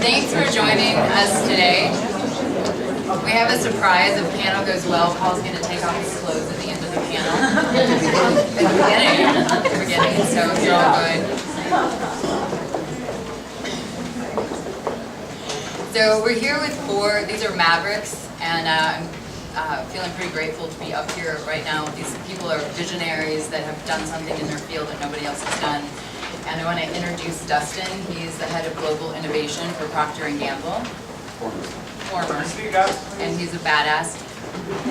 Thanks for joining us today. We have a surprise. If the panel goes well, Paul's going to take off his clothes at the end of the panel. At the beginning, so you're all good. So we're here with four, these are Mavericks, and I'm feeling pretty grateful to be up here right now. These people are visionaries that have done something in their field that nobody else has done. And I want to introduce Dustin. He's the head of global innovation for Procter & Gamble. Former. Speak up. And he's a badass.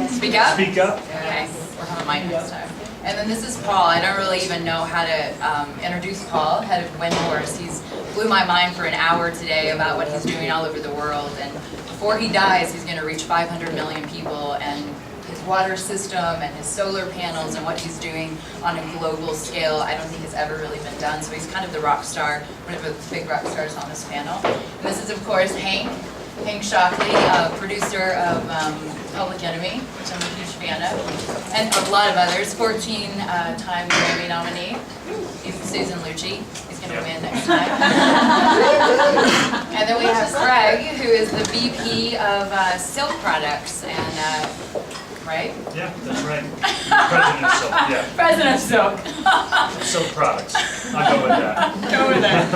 Speak up? Speak up. Okay, we're on mic next time. And then this is Paul. I don't really even know how to introduce Paul, head of Windhorse. He's blew my mind for an hour today about what he's doing all over the world. And before he dies, he's going to reach 500 million people, and his water system and his solar panels and what he's doing on a global scale, I don't think has ever really been done. So he's kind of the rock star, one of the big rock stars on this panel. And this is, of course, Hank Shockley, producer of Public Enemy, which I'm a huge fan of, and a lot of others, 14-time Grammy nominee. Even Susan Lucci. He's going to win next time. And then we have Greg, who is the VP of Silk Products, and right? Yeah, that's right. President of Silk, yeah. President of Silk. Silk Products. I'll go with that. Go with that.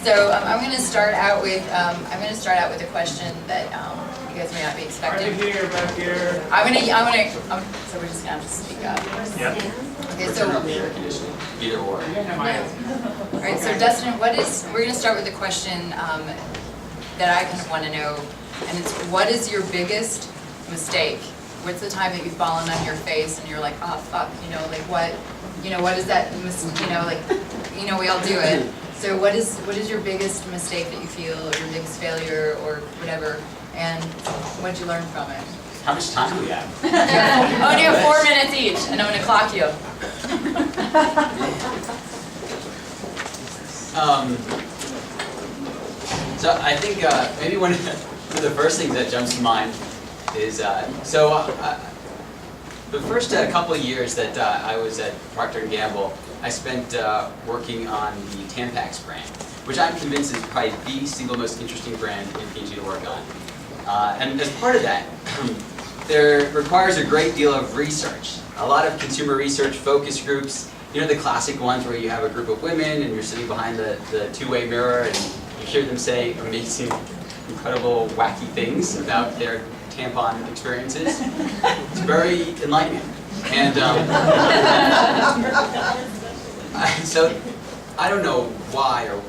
So I'm going to start out with a question that you guys may not be expecting. Right here, back here. So we're just going to have to speak up. Yeah. Okay, so Either or. all right, so Dustin, we're going to start with a question that I kind of want to know, and it's, what is your biggest mistake? What's the time that you've fallen on your face and you're like, oh fuck, like what is that, we all do it. So what is your biggest mistake that you feel, or your biggest failure, or whatever, and what did you learn from it? How much time do we have? Oh, you have 4 minutes each, and I'm going to clock you. So I think maybe one of the first things that jumps to mind is, the first couple of years that I was at Procter & Gamble, I spent working on the Tampax brand, which I'm convinced is probably the single most interesting brand in P&G to work on. And as part of that, there requires a great deal of research. A lot of consumer research focus groups, the classic ones where you have a group of women and you're sitting behind the two-way mirror and you hear them say amazing, incredible, wacky things about their tampon experiences. It's very enlightening. And so I don't know why or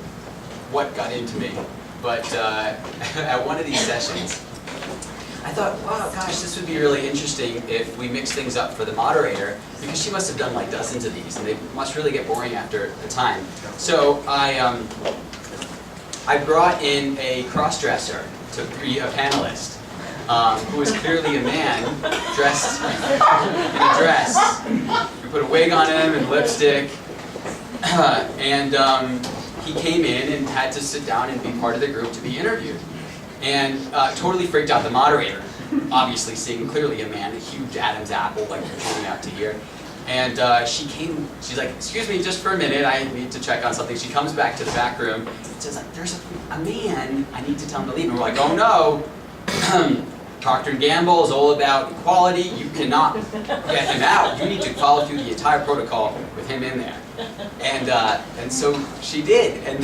what got into me, but at one of these sessions, I thought, wow, gosh, this would be really interesting if we mix things up for the moderator, because she must have done like dozens of these, and they must really get boring after a time. So I brought in a cross-dresser to be a panelist, who was clearly a man dressed in a dress. We put a wig on him and lipstick, and he came in and had to sit down and be part of the group to be interviewed. And totally freaked out the moderator, obviously seeing clearly a man, a huge Adam's apple, like coming out to here. And she's like, excuse me, just for a minute, I need to check on something. She comes back to the back room and says, there's a man, I need to tell him to leave. And we're like, oh no, Procter & Gamble is all about equality, you cannot get him out. You need to follow through the entire protocol with him in there. And so she did, and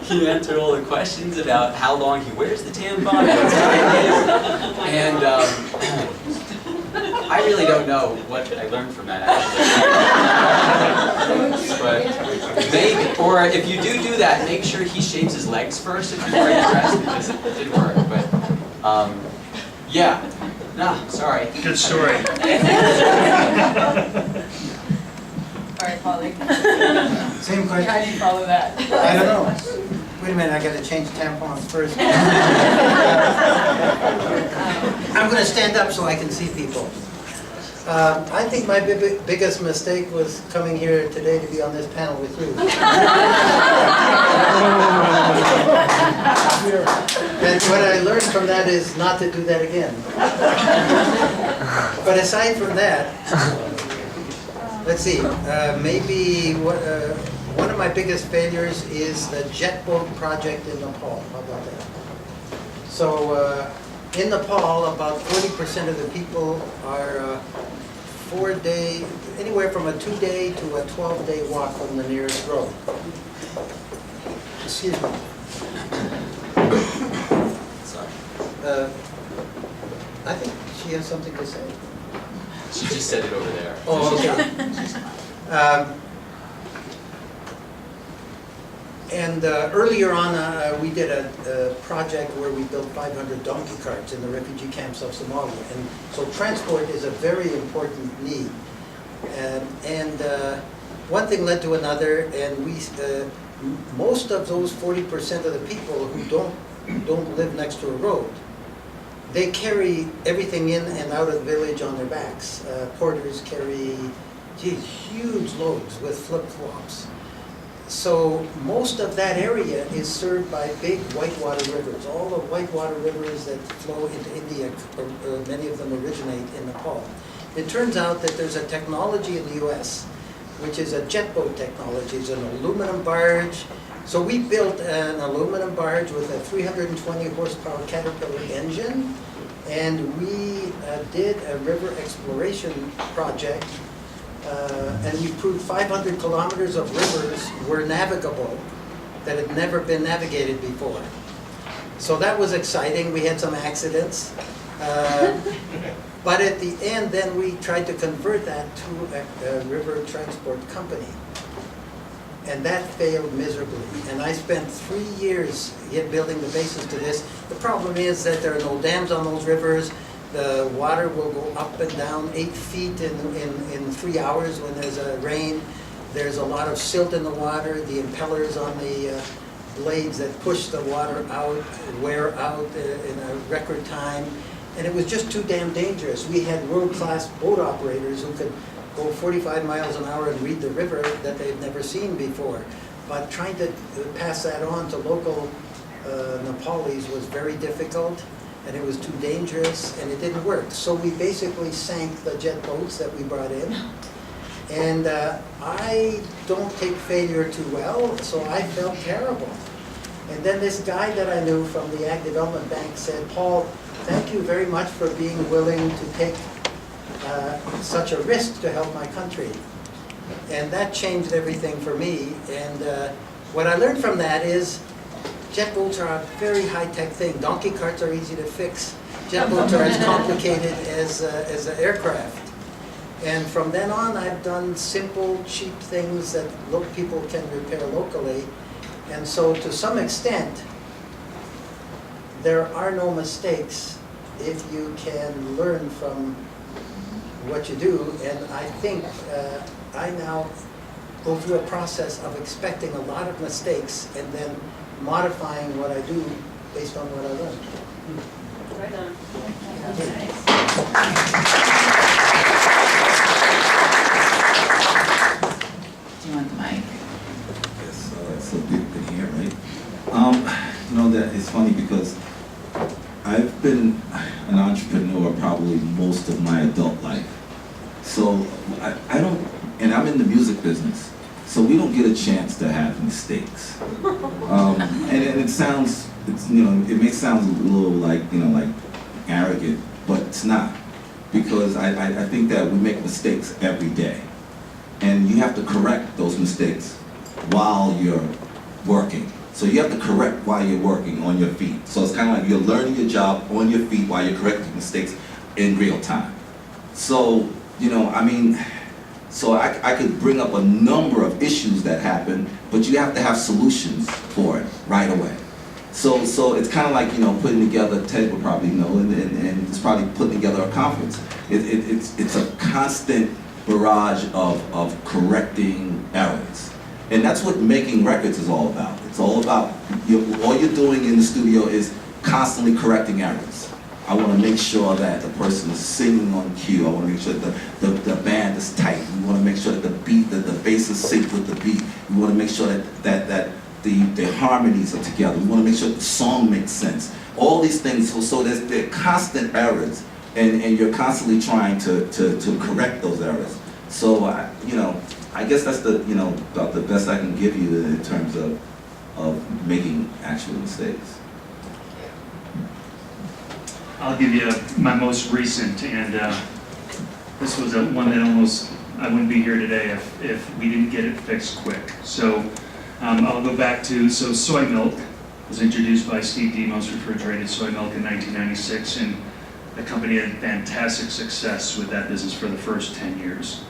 he answered all the questions about how long he wears the tampon, what time it is, and I really don't know what I learned from that actually. But maybe, or if you do that, make sure he shaves his legs first if you're wearing a dress, because it did work. But yeah, no, sorry. Good story. All right, Polly. Same question. How do you follow that? I don't know. Wait a minute, I gotta change tampons first. I'm gonna stand up so I can see people. I think my biggest mistake was coming here today to be on this panel with you. And what I learned from that is not to do that again. But aside from that, let's see, maybe one of my biggest failures is the jet boat project in Nepal. How about that? So in Nepal, about 40% of the people are 4-day, anywhere from a 2-day to a 12-day walk from the nearest road. Excuse me. Sorry. I think she has something to say. She just said it over there. Oh, okay. Earlier on, we did a project where we built 500 donkey carts in the refugee camps of Somalia. And so transport is a very important need. One thing led to another, and most of those 40% of the people who don't live next to a road, they carry everything in and out of the village on their backs. Porters carry huge loads with flip-flops. So most of that area is served by big whitewater rivers. All the whitewater rivers that flow into India, many of them originate in Nepal. It turns out that there's a technology in the US, which is a jet boat technology. It's an aluminum barge. So we built an aluminum barge with a 320 horsepower Caterpillar engine, and we did a river exploration project, and we proved 500 kilometers of rivers were navigable that had never been navigated before. So that was exciting. We had some accidents. But at the end, then we tried to convert that to a river transport company. And that failed miserably. And I spent 3 years building the basis to this. The problem is that there are no dams on those rivers. The water will go up and down 8 feet in 3 hours when there's a rain. There's a lot of silt in the water. The impellers on the blades that push the water out wear out in a record time. And it was just too damn dangerous. We had world-class boat operators who could go 45 miles an hour and read the river that they'd never seen before. But trying to pass that on to local Nepalis was very difficult, and it was too dangerous, and it didn't work. So we basically sank the jet boats that we brought in. And I don't take failure too well, so I felt terrible. And then this guy that I knew from the Ag Development Bank said, "Paul, thank you very much for being willing to take such a risk to help my country." And that changed everything for me. And what I learned from that is jet boats are a very high-tech thing. Donkey carts are easy to fix. Jet boats are as complicated as an aircraft. And from then on, I've done simple, cheap things that people can repair locally. And so to some extent, there are no mistakes if you can learn from what you do. And I think I now go through a process of expecting a lot of mistakes and then modifying what I do based on what I learned. Right on. Do you want the mic? Yes, so people can hear, right? You know, that it's funny because I've been an entrepreneur probably most of my adult life. So I don't, and I'm in the music business, so we don't get a chance to have mistakes. And it sounds, it may sound a little like, like arrogant, but it's not. Because I think that we make mistakes every day. And you have to correct those mistakes while you're working. So you have to correct while you're working on your feet. So it's kind of like you're learning your job on your feet while you're correcting mistakes in real time. So, so I could bring up a number of issues that happen, but you have to have solutions for it right away. So it's kind of like, putting together, Ted would probably know, and it's probably putting together a conference. It's a constant barrage of correcting errors. And that's what making records is all about. It's all about, all you're doing in the studio is constantly correcting errors. I want to make sure that the person is singing on cue. I want to make sure that the band is tight. We want to make sure that the beat, that the bass is synced with the beat. We want to make sure that the harmonies are together. We want to make sure that the song makes sense. All these things, so there are constant errors, and you're constantly trying to correct those errors. So, I guess that's the, you know, about the best I can give you in terms of making actual mistakes. I'll give you my most recent, and this was one that almost, I wouldn't be here today if we didn't get it fixed quick. So I'll go back to, so soy milk was introduced by Steve Demos, refrigerated soy milk in 1996, and the company had fantastic success with that business for the first 10 years.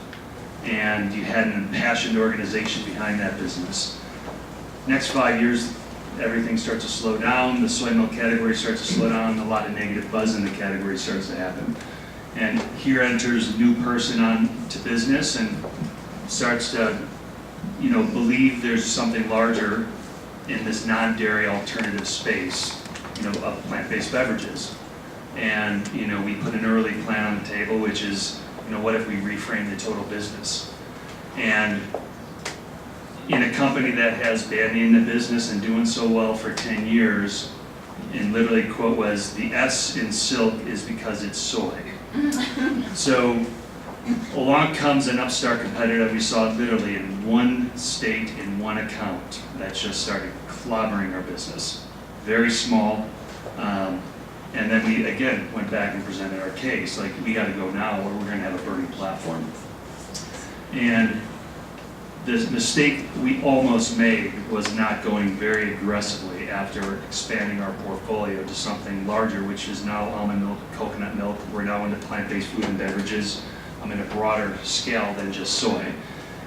And you had an impassioned organization behind that business. Next 5 years, everything starts to slow down, the soy milk category starts to slow down, a lot of negative buzz in the category starts to happen. And here enters a new person on to business and starts to, you know, believe there's something larger in this non-dairy alternative space, you know, of plant-based beverages. And, you know, we put an early plan on the table, which is, you know, what if we reframe the total business? And in a company that has been in the business and doing so well for 10 years, and literally quote was, the S in silk is because it's soy. So along comes an upstart competitor that we saw literally in one state, in one account, that just started clobbering our business. Very small. And then we, again, went back and presented our case. Like, we got to go now, or we're going to have a burning platform. And the mistake we almost made was not going very aggressively after expanding our portfolio to something larger, which is now almond milk, coconut milk. We're now into plant-based food and beverages in a broader scale than just soy.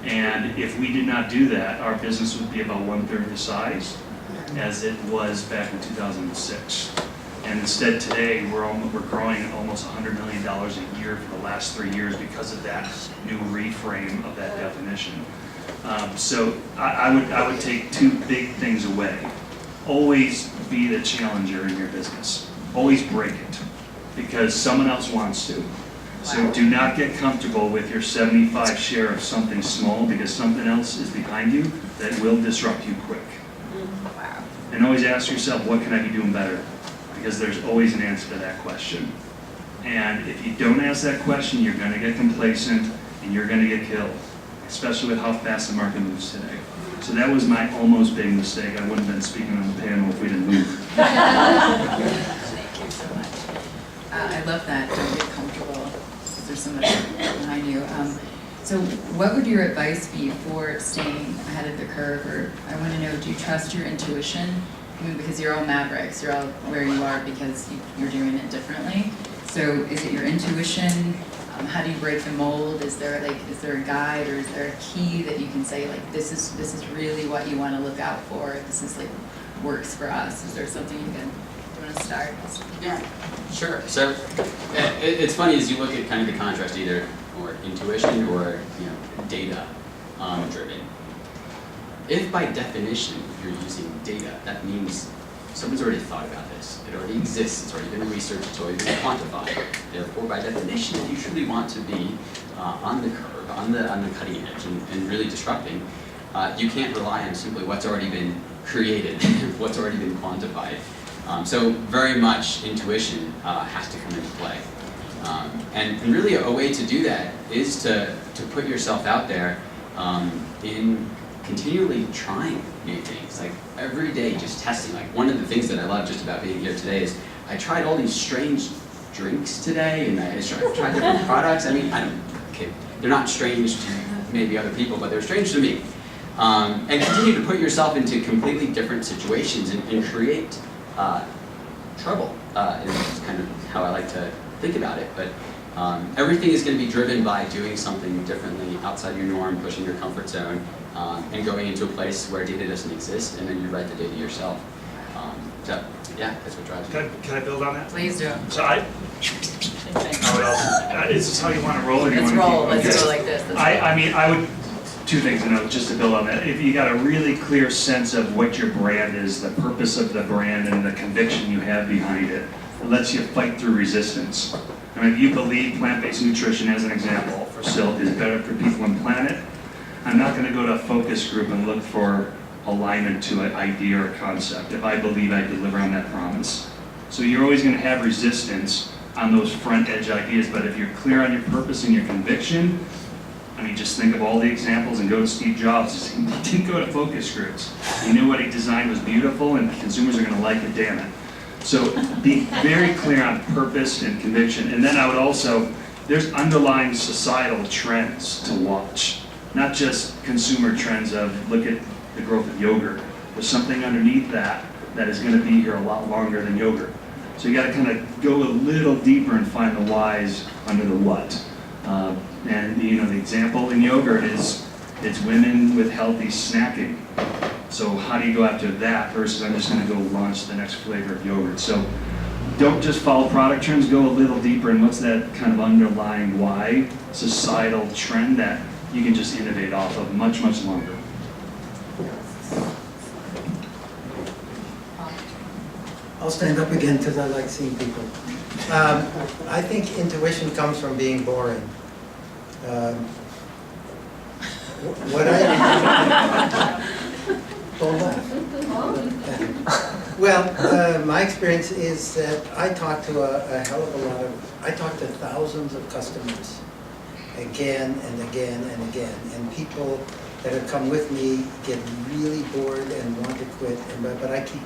And if we did not do that, our business would be about 1/3 the size as it was back in 2006. And instead today, we're growing almost $100 million a year for the last 3 years because of that new reframe of that definition. So I would take two big things away. Always be the challenger in your business. Always break it, because someone else wants to. So do not get comfortable with your 75 share of something small, because something else is behind you that will disrupt you quick. Wow. And always ask yourself, what can I be doing better? Because there's always an answer to that question. And if you don't ask that question, you're going to get complacent and you're going to get killed, especially with how fast the market moves today. So that was my almost big mistake. I wouldn't have been speaking on the panel if we didn't move. Thank you so much. I love that, don't get comfortable, because there's so much behind you. So what would your advice be for staying ahead of the curve? Or I want to know, do you trust your intuition? I mean, because you're all mavericks, you're all where you are because you're doing it differently. So is it your intuition? How do you break the mold? Is there a guide, or is there a key that you can say, like, this is really what you want to look out for? This is like works for us. Is there something you want to start? Yeah, sure. So it's funny as you look at kind of the contrast, either or intuition or, you know, data driven. If by definition you're using data, that means someone's already thought about this. It already exists. It's already been researched. It's already been quantified. Therefore, by definition, you usually want to be on the curve, on the cutting edge, and really disrupting. You can't rely on simply what's already been created, what's already been quantified. So very much intuition has to come into play. And really a way to do that is to put yourself out there in continually trying new things, like every day just testing. Like, one of the things that I love just about being here today is I tried all these strange drinks today, and I tried different products. I mean, okay, they're not strange to maybe other people, but they're strange to me. And continue to put yourself into completely different situations and create trouble is kind of how I like to think about it. But everything is going to be driven by doing something differently outside your norm, pushing your comfort zone, and going into a place where data doesn't exist, and then you write the data yourself. So yeah, that's what drives me. Can I build on that? Please do. So how else? Is this how you want to roll it? Let's roll. Let's go like this. I mean, I would, two things to note, just to build on that. If you got a really clear sense of what your brand is, the purpose of the brand, and the conviction you have behind it, it lets you fight through resistance. I mean, if you believe plant-based nutrition, as an example, for Silk is better for people and planet, I'm not going to go to a focus group and look for alignment to an idea or concept if I believe I deliver on that promise. So you're always going to have resistance on those front edge ideas, but if you're clear on your purpose and your conviction, I mean, just think of all the examples and go to Steve Jobs. He didn't go to focus groups. He knew what he designed was beautiful and consumers are gonna like it, damn it. So be very clear on purpose and conviction. And then I would also, there's underlying societal trends to watch. Not just consumer trends of, look at the growth of yogurt. There's something underneath that that is gonna be here a lot longer than yogurt. So you gotta kind of go a little deeper and find the whys under the what. And you know, the example in yogurt is, it's women with healthy snacking. So how do you go after that versus I'm just gonna go launch the next flavor of yogurt? So don't just follow product trends, go a little deeper and what's that kind of underlying why, societal trend that you can just innovate off of much, much longer. I'll stand up again because I like seeing people. I think intuition comes from being boring. What I don't laugh. Well, my experience is that I talk to a hell of a lot of, I talk to thousands of customers again and again and again. And people that have come with me get really bored and want to quit, but I keep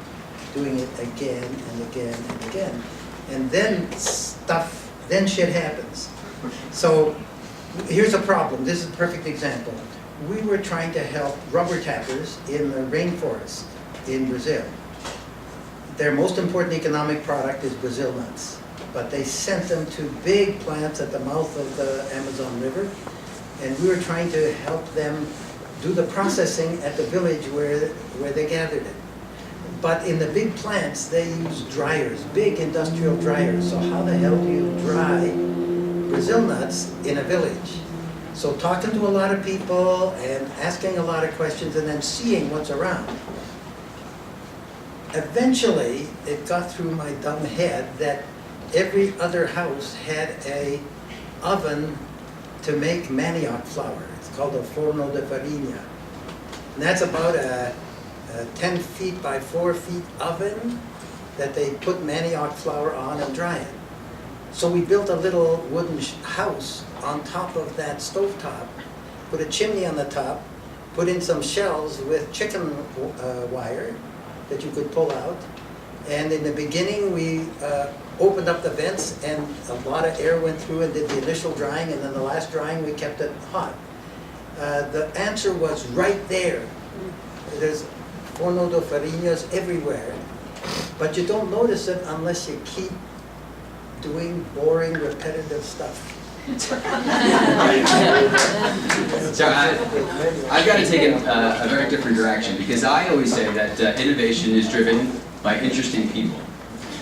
doing it again and again and again. And then shit happens. So here's a problem. This is a perfect example. We were trying to help rubber tappers in the rainforest in Brazil. Their most important economic product is Brazil nuts. But they sent them to big plants at the mouth of the Amazon River. And we were trying to help them do the processing at the village where they gathered it. But in the big plants, they use dryers, big industrial dryers. So how the hell do you dry Brazil nuts in a village? So talking to a lot of people and asking a lot of questions and then seeing what's around. Eventually, it got through my dumb head that every other house had an oven to make manioc flour. It's called a forno de farinha. And that's about a 10 feet by 4 feet oven that they put manioc flour on and dry it. So we built a little wooden house on top of that stovetop, put a chimney on the top, put in some shells with chicken wire that you could pull out. And in the beginning, we opened up the vents and a lot of air went through and did the initial drying, and then the last drying, we kept it hot. The answer was right there. There's forno de farinhas everywhere, but you don't notice it unless you keep doing boring, repetitive stuff. So I've got to take a very different direction because I always say that innovation is driven by interesting people.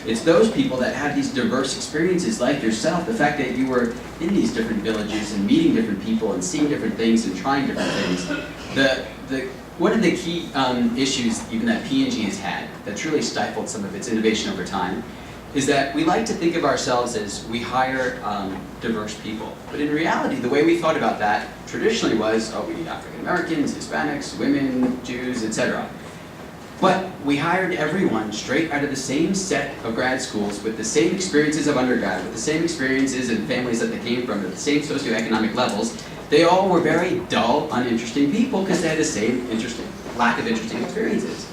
It's those people that have these diverse experiences like yourself, the fact that you were in these different villages and meeting different people and seeing different things and trying different things. One of the key issues even that P&G has had that's really stifled some of its innovation over time is that we like to think of ourselves as we hire diverse people. But in reality, the way we thought about that traditionally was, oh, we need African Americans, Hispanics, women, Jews, etc. But we hired everyone straight out of the same set of grad schools with the same experiences of undergrad, with the same experiences and families that they came from, at the same socioeconomic levels. They all were very dull, uninteresting people because they had the same lack of interesting experiences.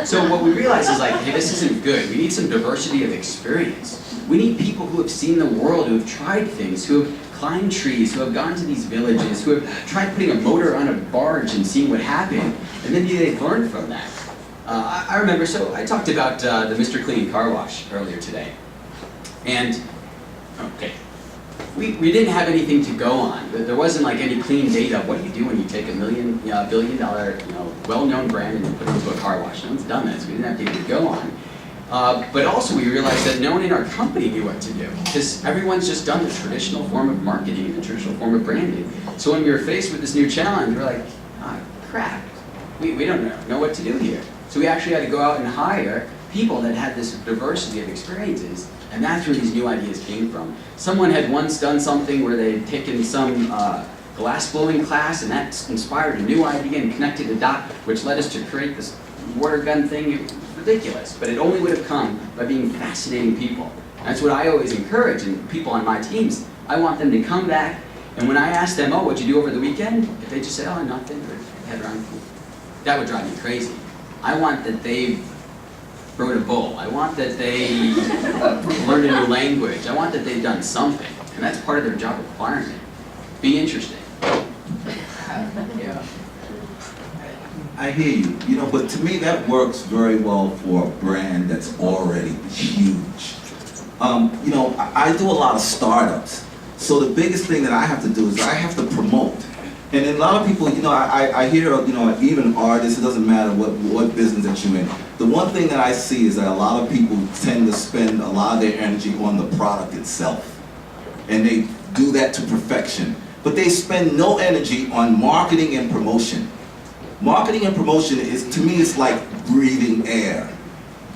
So what we realized is like, hey, this isn't good. We need some diversity of experience. We need people who have seen the world, who have tried things, who have climbed trees, who have gone to these villages, who have tried putting a motor on a barge and seeing what happened, and then they've learned from that. I remember, so I talked about the Mr. Clean car wash earlier today. And, okay, we didn't have anything to go on. There wasn't like any clean data. What do you do when you take $1 billion well-known brand and you put it into a car wash? No one's done that, so we didn't have data to go on. But also we realized that no one in our company knew what to do because everyone's just done the traditional form of marketing, the traditional form of branding. So when we were faced with this new challenge, we're like, ah, crap, we don't know what to do here. So we actually had to go out and hire people that had this diversity of experiences, and that's where these new ideas came from. Someone had once done something where they had taken some glass blowing class, and that inspired a new idea and connected a dot, which led us to create this water gun thing. It was ridiculous, but it only would have come by being fascinating people. That's what I always encourage, and people on my teams, I want them to come back And when I ask them, oh, what'd you do over the weekend? If they just say, oh, nothing, or head around, that would drive me crazy. I want that they rode a bull. I want that they learned a new language. I want that they've done something. And that's part of their job requirement. Be interesting. Yeah. I hear you, but to me that works very well for a brand that's already huge. I do a lot of startups, so the biggest thing that I have to do is I have to promote. And then a lot of people, I hear, even artists, it doesn't matter what business that you're in. The one thing that I see is that a lot of people tend to spend a lot of their energy on the product itself. And they do that to perfection. But they spend no energy on marketing and promotion. Marketing and promotion is, to me, it's like breathing air.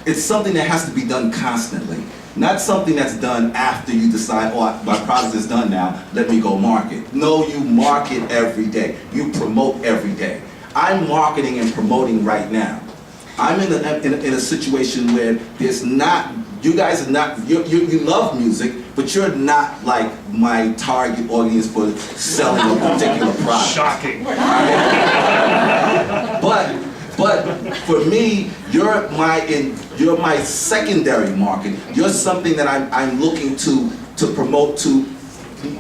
It's something that has to be done constantly. Not something that's done after you decide, oh, my product is done now, let me go market. No, you market every day. You promote every day. I'm marketing and promoting right now. I'm in a situation where there's not, you guys are not, you love music, but you're not like my target audience for selling a particular product. Shocking. But for me, you're my secondary market. You're something that I'm looking to promote to,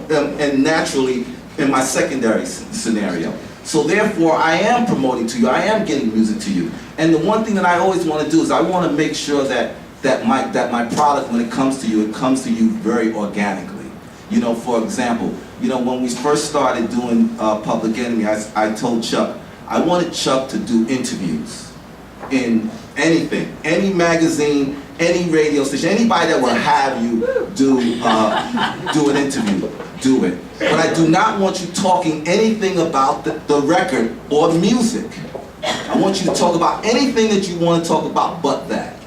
and naturally in my secondary scenario. So therefore, I am promoting to you. I am getting music to you. And the one thing that I always want to do is I want to make sure that my product, when it comes to you very organically. For example, when we first started doing Public Enemy, I told Chuck, I wanted Chuck to do interviews in anything, any magazine, any radio station, anybody that will have you do an interview, do it. But I do not want you talking anything about the record or music. I want you to talk about anything that you want to talk about but that.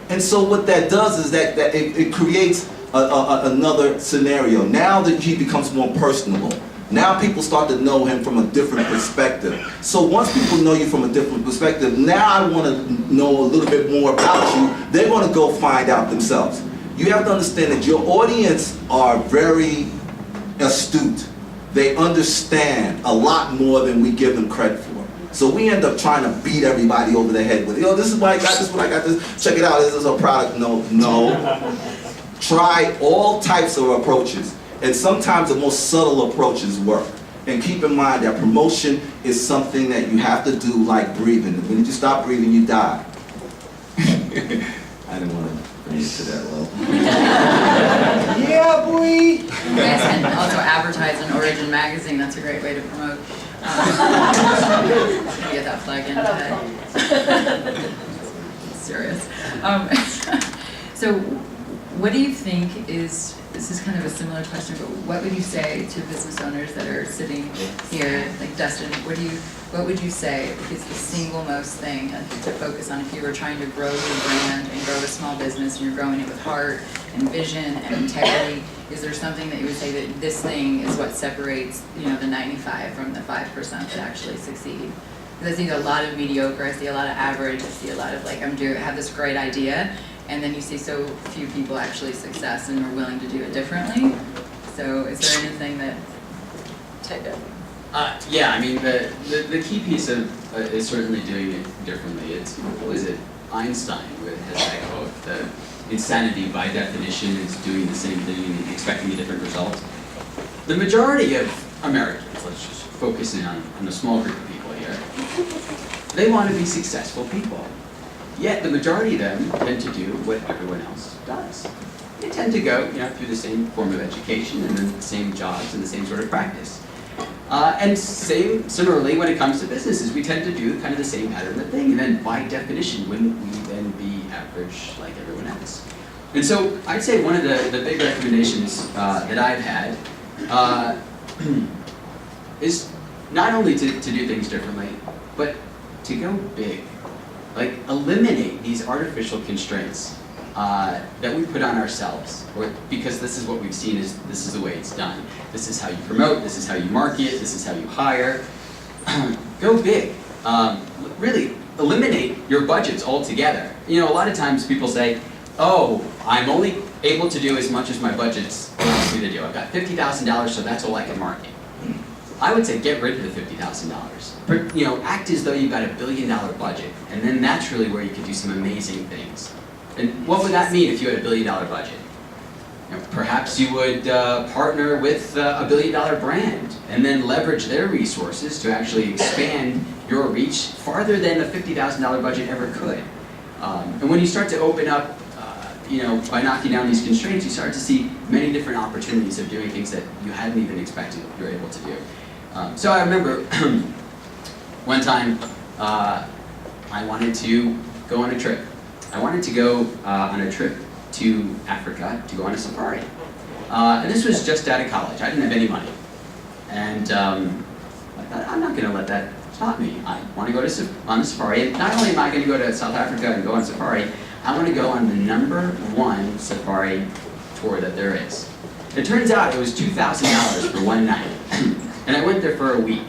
And so what that does is that it creates another scenario. Now that he becomes more personable. Now people start to know him from a different perspective. So once people know you from a different perspective, now I want to know a little bit more about you. They're going to go find out themselves. You have to understand that your audience are very astute. They understand a lot more than we give them credit for. So we end up trying to beat everybody over the head with, this is what I got, this is what I got, this, check it out, this is a product. No. Try all types of approaches. And sometimes the most subtle approaches work. And keep in mind that promotion is something that you have to do like breathing. When you stop breathing, you die. I didn't want to bring it to that level. Yeah, boy! You guys can also advertise in Origin Magazine. That's a great way to promote. Get that flag in today. Serious. So what do you think is, this is kind of a similar question, but what would you say to business owners that are sitting here, like Dustin, what would you say is the single most thing to focus on if you were trying to grow your brand and grow a small business and you're growing it with heart and vision and integrity? Is there something that you would say that this thing is what separates, the 95 from the 5% that actually succeed? Because I see a lot of mediocre, I see a lot of average, I see a lot of like, I have this great idea, and then you see so few people actually success and are willing to do it differently. So is there anything that? Yeah, I mean, the key piece of is certainly doing it differently. It's, what was it, Einstein has that quote, the insanity by definition is doing the same thing and expecting a different result. The majority of Americans, let's just focus in on a small group of people here, they want to be successful people. Yet the majority of them tend to do what everyone else does. They tend to go through the same form of education and the same jobs and the same sort of practice. And similarly, when it comes to businesses, we tend to do kind of the same pattern of thing. And then by definition, wouldn't we then be average like everyone else? And so I'd say one of the big recommendations that I've had is not only to do things differently, but to go big. Like, eliminate these artificial constraints that we put on ourselves, because this is what we've seen, this is the way it's done. This is how you promote, this is how you market, this is how you hire. Go big. Really, eliminate your budgets altogether. A lot of times people say, oh, I'm only able to do as much as my budget's allows me to do. I've got $50,000, so that's all I can market. I would say get rid of the $50,000. You know, act as though you've got $1 billion budget, and then that's really where you could do some amazing things. And what would that mean if you had $1 billion budget? You know, perhaps you would partner with a $1 billion brand and then leverage their resources to actually expand your reach farther than the $50,000 budget ever could. And when you start to open up, you know, by knocking down these constraints, you start to see many different opportunities of doing things that you hadn't even expected you're able to do. So I remember one time I wanted to go on a trip. I wanted to go on a trip to Africa to go on a safari. And this was just out of college. I didn't have any money. And I thought, I'm not going to let that stop me. I want to go on a safari. And not only am I going to go to South Africa and go on safari, I want to go on the #1 safari tour that there is. It turns out it was $2,000 for one night. And I went there for a week.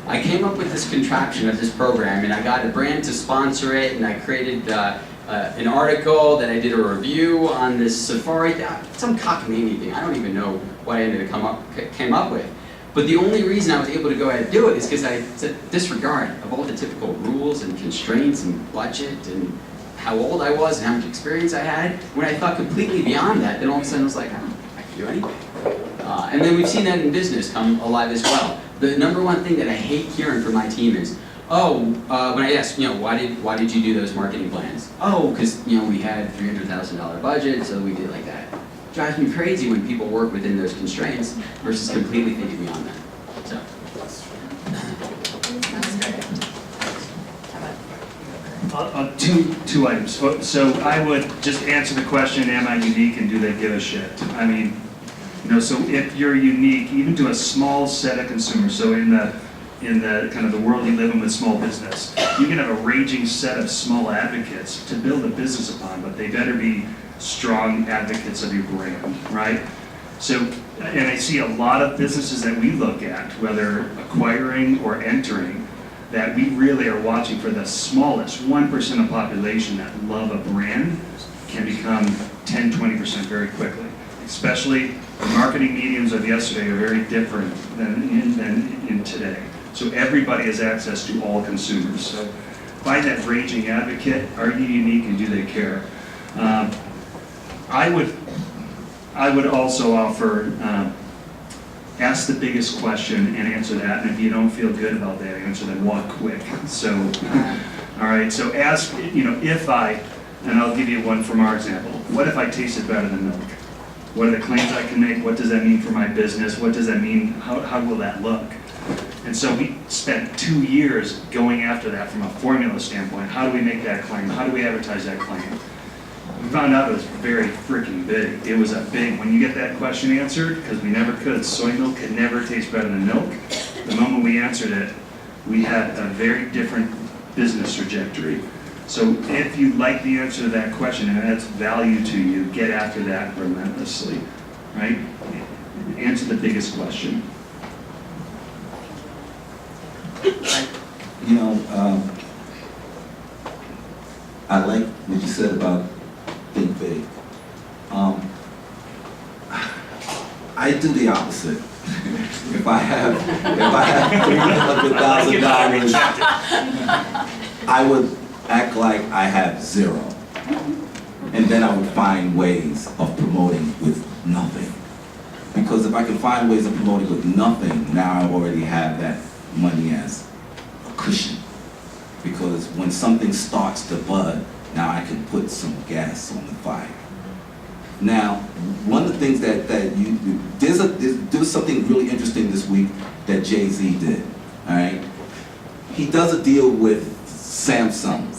I came up with this contraption of this program, and I got a brand to sponsor it, and I created an article, then I did a review on this safari, some cockamamie thing. I don't even know what I ended up came up with. But the only reason I was able to go ahead and do it is because I said disregard of all the typical rules and constraints and budget and how old I was and how much experience I had. When I thought completely beyond that, then all of a sudden I was like, oh, I can do anything. And then we've seen that in business come alive as well. The #1 thing that I hate hearing from my team is, when I ask, you know, why did you do those marketing plans? Oh, because, you know, we had $300,000 budget, so we did it like that. It drives me crazy when people work within those constraints versus completely thinking beyond that. So. Two items. So I would just answer the question, am I unique and do they give a shit? I mean, you know, so if you're unique, even to a small set of consumers, so in the kind of the world you live in with small business, you can have a raging set of small advocates to build a business upon, but they better be strong advocates of your brand, right? So, and I see a lot of businesses that we look at, whether acquiring or entering, that we really are watching for the smallest 1% of population that love a brand can become 10, 20% very quickly. Especially the marketing mediums of yesterday are very different than in today. So everybody has access to all consumers. So find that raging advocate. Are you unique and do they care? I would also offer, ask the biggest question and answer that. And if you don't feel good about that answer, then walk quick. So, all right. So ask, you know, and I'll give you one from our example. What if I tasted better than milk? What are the claims I can make? What does that mean for my business? What does that mean? How will that look? And so we spent 2 years going after that from a formula standpoint. How do we make that claim? How do we advertise that claim? We found out it was very freaking big. It was a big, when you get that question answered, because we never could, soy milk could never taste better than milk. The moment we answered it, we had a very different business trajectory. So if you like the answer to that question and adds value to you, get after that relentlessly, right? Answer the biggest question. You know, I like what you said about think big. I do the opposite. If I have $300,000, I would act like I have zero. And then I would find ways of promoting with nothing. Because if I can find ways of promoting with nothing, now I already have that money as a cushion. Because when something starts to bud, now I can put some gas on the fire. Now, one of the things that there was something really interesting this week that Jay-Z did, all right? He does a deal with Samsung.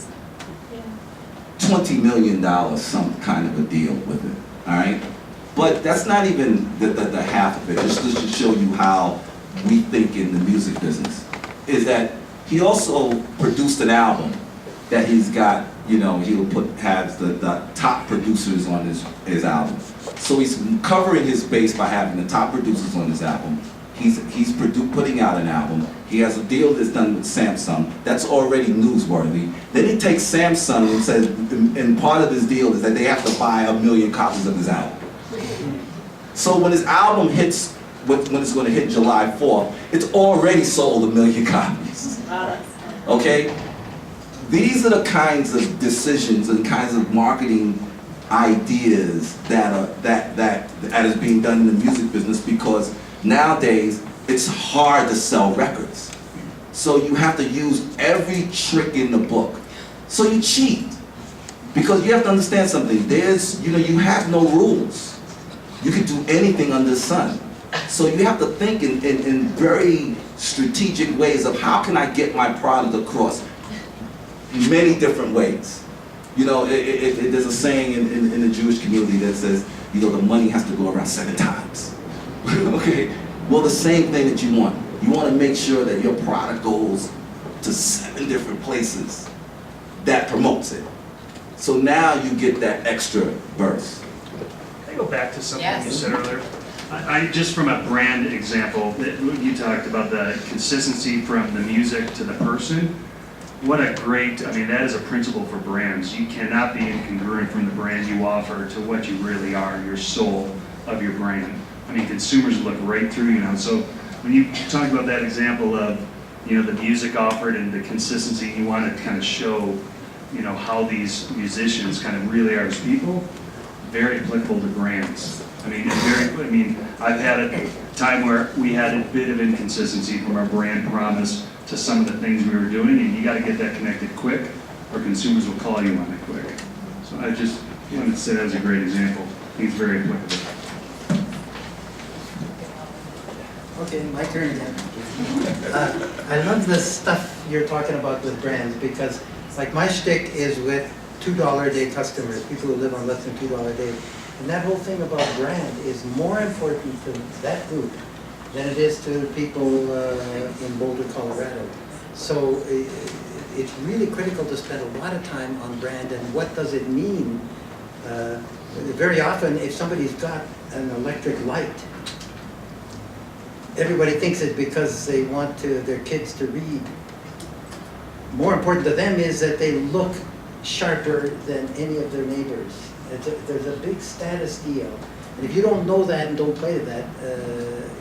$20 million, some kind of a deal with it, all right? But that's not even the half of it, just to show you how we think in the music business, is that he also produced an album that he's got, you know, has the top producers on his album. So he's covering his base by having the top producers on his album. He's putting out an album. He has a deal that's done with Samsung. That's already newsworthy. Then he takes Samsung and says, and part of his deal is that they have to buy 1 million copies of his album. So when his album hits when it's going to hit July 4th, it's already sold 1 million copies. Okay? These are the kinds of decisions and kinds of marketing ideas that is being done in the music business, because nowadays it's hard to sell records. So you have to use every trick in the book. So you cheat. Because you have to understand something. You have no rules. You can do anything under the sun. So you have to think in very strategic ways of how can I get my product across many different ways. There's a saying in the Jewish community that says, the money has to go around 7 times. Okay? Well, the same thing that you want. You want to make sure that your product goes to 7 different places that promotes it. So now you get that extra burst. Can I go back to something Yes. you said earlier? I just from a brand example, that you talked about the consistency from the music to the person. What a great, that is a principle for brands. You cannot be incongruent from the brand you offer to what you really are, your soul of your brand. Consumers look right through, So when you talk about that example of, the music offered and the consistency, you want to kind of show, how these musicians kind of really are as people, very applicable to brands. I've had a time where we had a bit of inconsistency from our brand promise to some of the things we were doing, and you got to get that connected quick, or consumers will call you on it quick. So I just wanted to say that was a great example. I think it's very applicable. Okay, my turn again. I love the stuff you're talking about with brands, because like my shtick is with $2 a day customers, people who live on less than $2 a day. And that whole thing about brand is more important to that group than it is to people in Boulder, Colorado. So it's really critical to spend a lot of time on brand and what does it mean. Very often, if somebody's got an electric light, everybody thinks it's because they want their kids to read. More important to them is that they look sharper than any of their neighbors. There's a big status deal. And if you don't know that and don't play to that,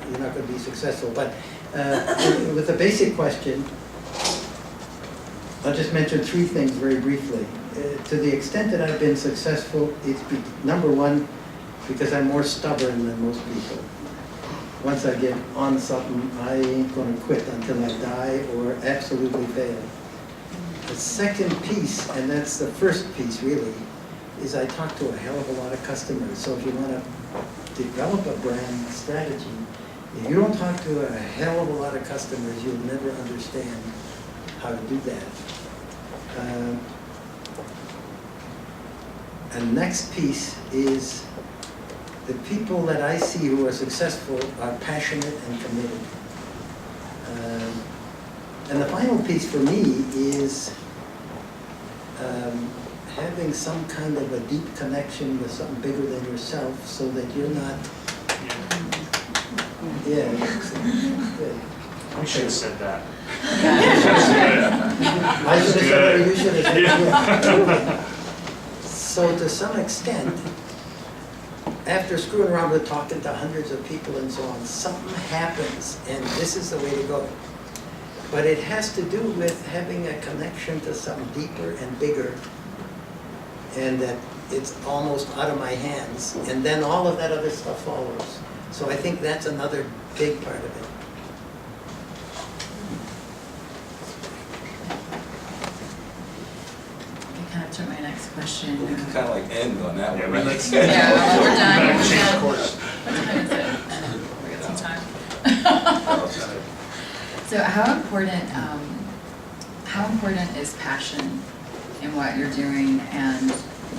you're not going to be successful. But with the basic question, I'll just mention 3 things very briefly. To the extent that I've been successful, it's number 1, because I'm more stubborn than most people. Once I get on something, I ain't going to quit until I die or absolutely fail. The second piece, and that's the first piece really, is I talk to a hell of a lot of customers. So if you want to develop a brand strategy, if you don't talk to a hell of a lot of customers, you'll never understand how to do that. And next piece is the people that I see who are successful are passionate and committed. And the final piece for me is having some kind of a deep connection with something bigger than yourself, so that you're not. Yeah. Good. I should have said that. I should have said it, or you should have said it. Yeah. So to some extent, after screwing around with talking to hundreds of people and so on, something happens, and this is the way to go. But it has to do with having a connection to something deeper and bigger, and that it's almost out of my hands, and then all of that other stuff follows. So I think that's another big part of it. Kind of to my next question. We can kind of like end on that one, right? Yeah, we're done. Change course. What time is it? I know, we got some time. So how important is passion in what you're doing and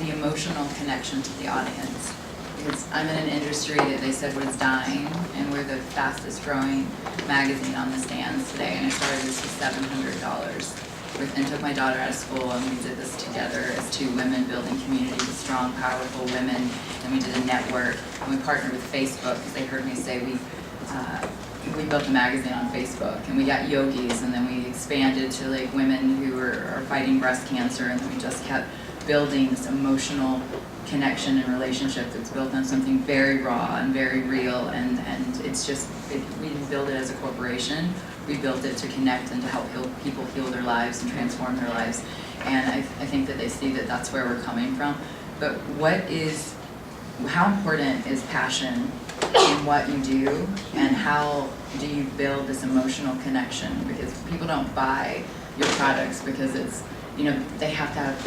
the emotional connection to the audience? Because I'm in an industry that they said was dying, and we're the fastest growing magazine on the stands today, and I started this with $700 and took my daughter out of school, and we did this together as 2 women building communities of strong, powerful women, and we did a network, and we partnered with Facebook because they heard me say we built a magazine on Facebook, and we got yogis, and then we expanded to like women who are fighting breast cancer, and then we just kept building this emotional connection and relationship that's built on something very raw and very real, and it's just we didn't build it as a corporation. We built it to connect and to help people heal their lives and transform their lives. And I think that they see that that's where we're coming from. But how important is passion in what you do, and how do you build this emotional connection? Because people don't buy your products because it's, they have to have,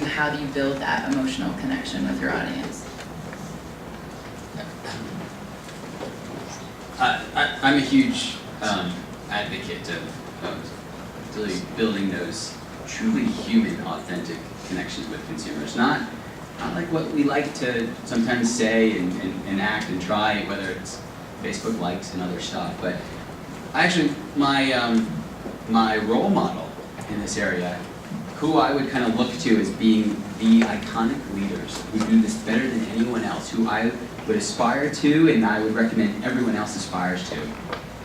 how do you build that emotional connection with your audience? I'm a huge advocate of really building those truly human, authentic connections with consumers. Not like what we like to sometimes say and act and try, whether it's Facebook likes and other stuff. But actually, my role model in this area, who I would kind of look to as being the iconic leaders who do this better than anyone else, who I would aspire to and I would recommend everyone else aspires to,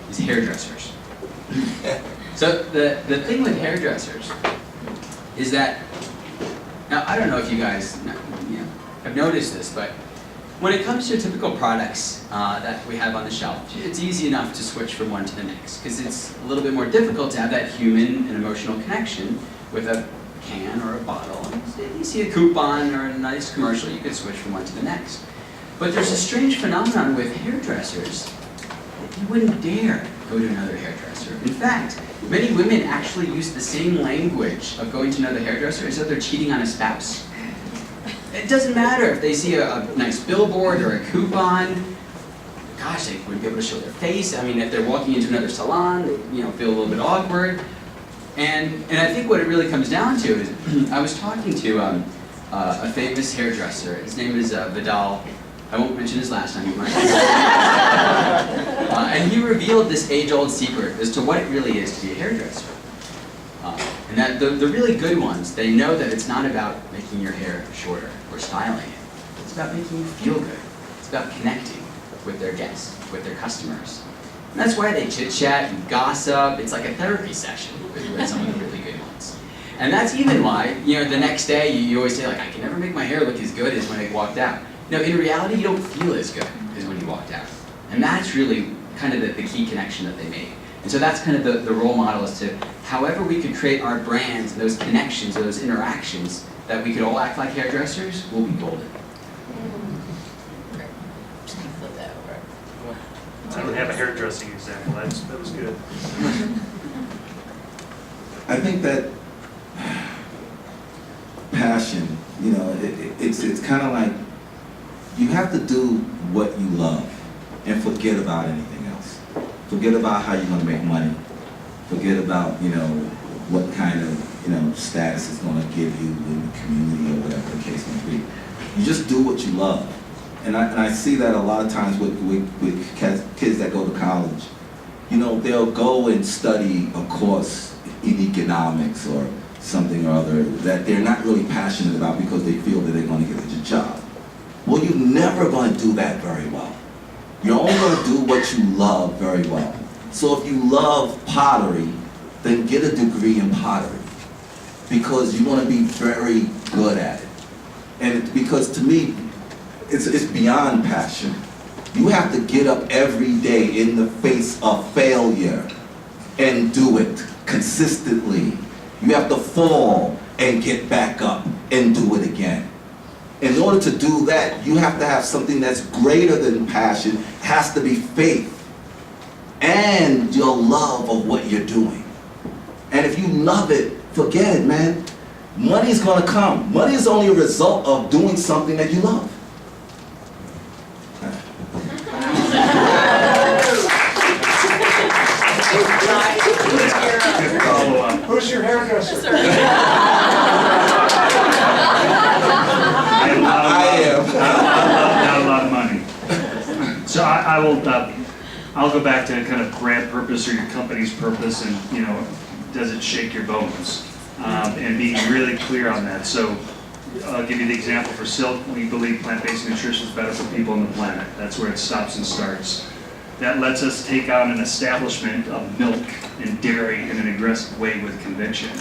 is hairdressers. So the thing with hairdressers is that, now I don't know if you guys have noticed this, but when it comes to typical products that we have on the shelf, it's easy enough to switch from one to the next, because it's a little bit more difficult to have that human and emotional connection with a can or a bottle. You see a coupon or a nice commercial, you could switch from one to the next. But there's a strange phenomenon with hairdressers that you wouldn't dare go to another hairdresser. In fact, many women actually use the same language of going to another hairdresser as though they're cheating on a spouse. It doesn't matter if they see a nice billboard or a coupon. Gosh, they wouldn't be able to show their face. I mean, if they're walking into another salon, they feel a little bit awkward. And I think what it really comes down to is, I was talking to a famous hairdresser. His name is Vidal. I won't mention his last name, you might. And he revealed this age-old secret as to what it really is to be a hairdresser. And that the really good ones, they know that it's not about making your hair shorter or styling it. It's about making you feel good. It's about connecting with their guests, with their customers. And that's why they chit-chat and gossip. It's like a therapy session with some of the really good ones. And that's even why, the next day you always say, I can never make my hair look as good as when I walked out. No, in reality, you don't feel as good as when you walked out. And that's really kind of the key connection that they made. And so that's kind of the role model as to however we could create our brands and those connections, those interactions, that we could all act like hairdressers, will be golden. Flip that over. I don't have a hairdressing example, that was good. I think that passion, it's kind of like you have to do what you love and forget about anything else. Forget about how you're going to make money. Forget about, what kind of, status it's going to give you in the community or whatever the case may be. You just do what you love. And I see that a lot of times with kids that go to college. They'll go and study a course in economics or something or other that they're not really passionate about because they feel that they're going to get a job. Well, you're never going to do that very well. You're only going to do what you love very well. So if you love pottery, then get a degree in pottery because you want to be very good at it. And because to me, it's beyond passion. You have to get up every day in the face of failure and do it consistently. You have to fall and get back up and do it again. In order to do that, you have to have something that's greater than passion. It has to be faith and your love of what you're doing. And if you love it, forget it, man. Money's gonna come. Money is only a result of doing something that you love. Good follow-up. Who's your hairdresser? Not a lot of money. So I'll go back to kind of brand purpose or your company's purpose, and does it shake your bones? And being really clear on that. So I'll give you the example for Silk. We believe plant-based nutrition is better for people on the planet. That's where it stops and starts. That lets us take on an establishment of milk and dairy in an aggressive way with conviction.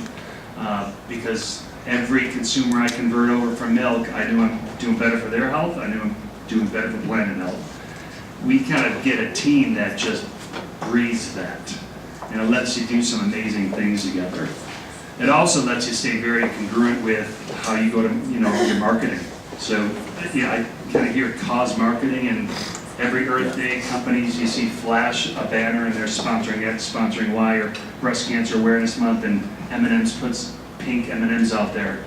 Because every consumer I convert over from milk, I knew I'm doing better for their health, I knew I'm doing better for planet health. we kind of get a team that just breathes that. And it lets you do some amazing things together. It also lets you stay very congruent with how you go to, your marketing. So, I kind of hear cause marketing, and every Earth Day companies, you see flash a banner and they're sponsoring X, sponsoring Y, or Breast Cancer Awareness Month, and M&M's puts pink M&M's out there.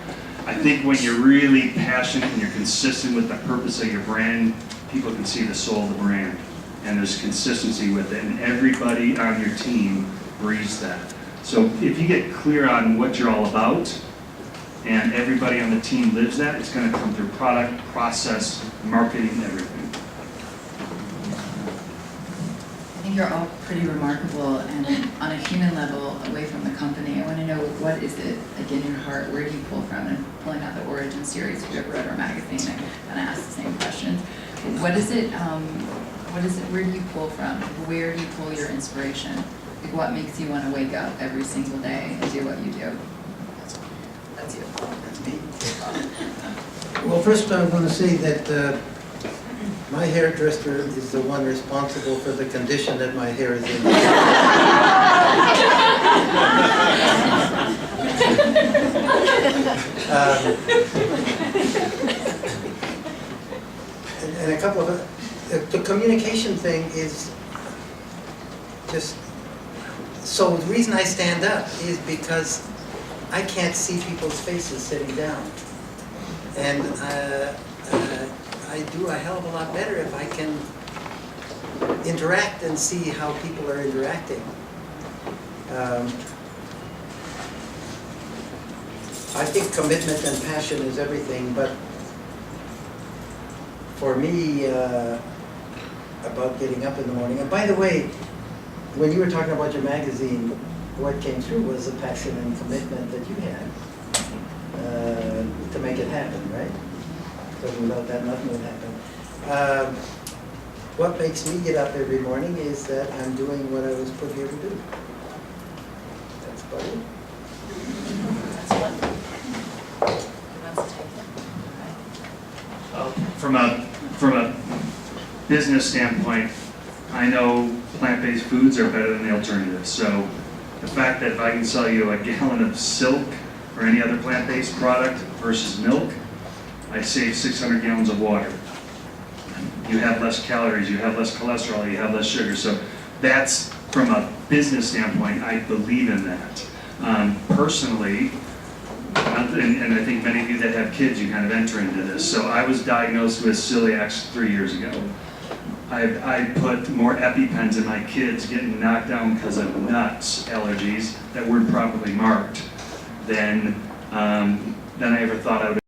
I think when you're really passionate and you're consistent with the purpose of your brand, people can see the soul of the brand, and there's consistency with it, and everybody on your team breathes that. So if you get clear on what you're all about, and everybody on the team lives that, it's going to come through product, process, marketing, everything. I think you're all pretty remarkable, and on a human level, away from the company, I want to know, what is it, like, in your heart, where do you pull from? And pulling out the Origin series, if you ever read our magazine, I kind of ask the same questions. What is it, where do you pull from? Where do you pull your inspiration? Like, what makes you want to wake up every single day and do what you do? That's you. That's me. Well, first I want to say that my hairdresser is the one responsible for the condition that my hair is in. And a couple of the communication thing is just, so the reason I stand up is because I can't see people's faces sitting down. And I do a hell of a lot better if I can interact and see how people are interacting. I think commitment and passion is everything, but for me, about getting up in the morning, and by the way, when you were talking about your magazine, what came through was the passion and commitment that you had to make it happen, right? Because without that, nothing would happen. What makes me get up every morning is that I'm doing what I was put here to do. That's about it. That's what. Who wants to take it? From a business standpoint, I know plant-based foods are better than the alternatives. So the fact that if I can sell you a gallon of silk or any other plant-based product versus milk, I save 600 gallons of water. You have less calories, you have less cholesterol, you have less sugar. So that's, from a business standpoint, I believe in that. Personally, and I think many of you that have kids, you kind of enter into this. So I was diagnosed with celiac 3 years ago. I put more EpiPens in my kids getting knocked down because of nuts allergies that weren't properly marked than I ever thought I would.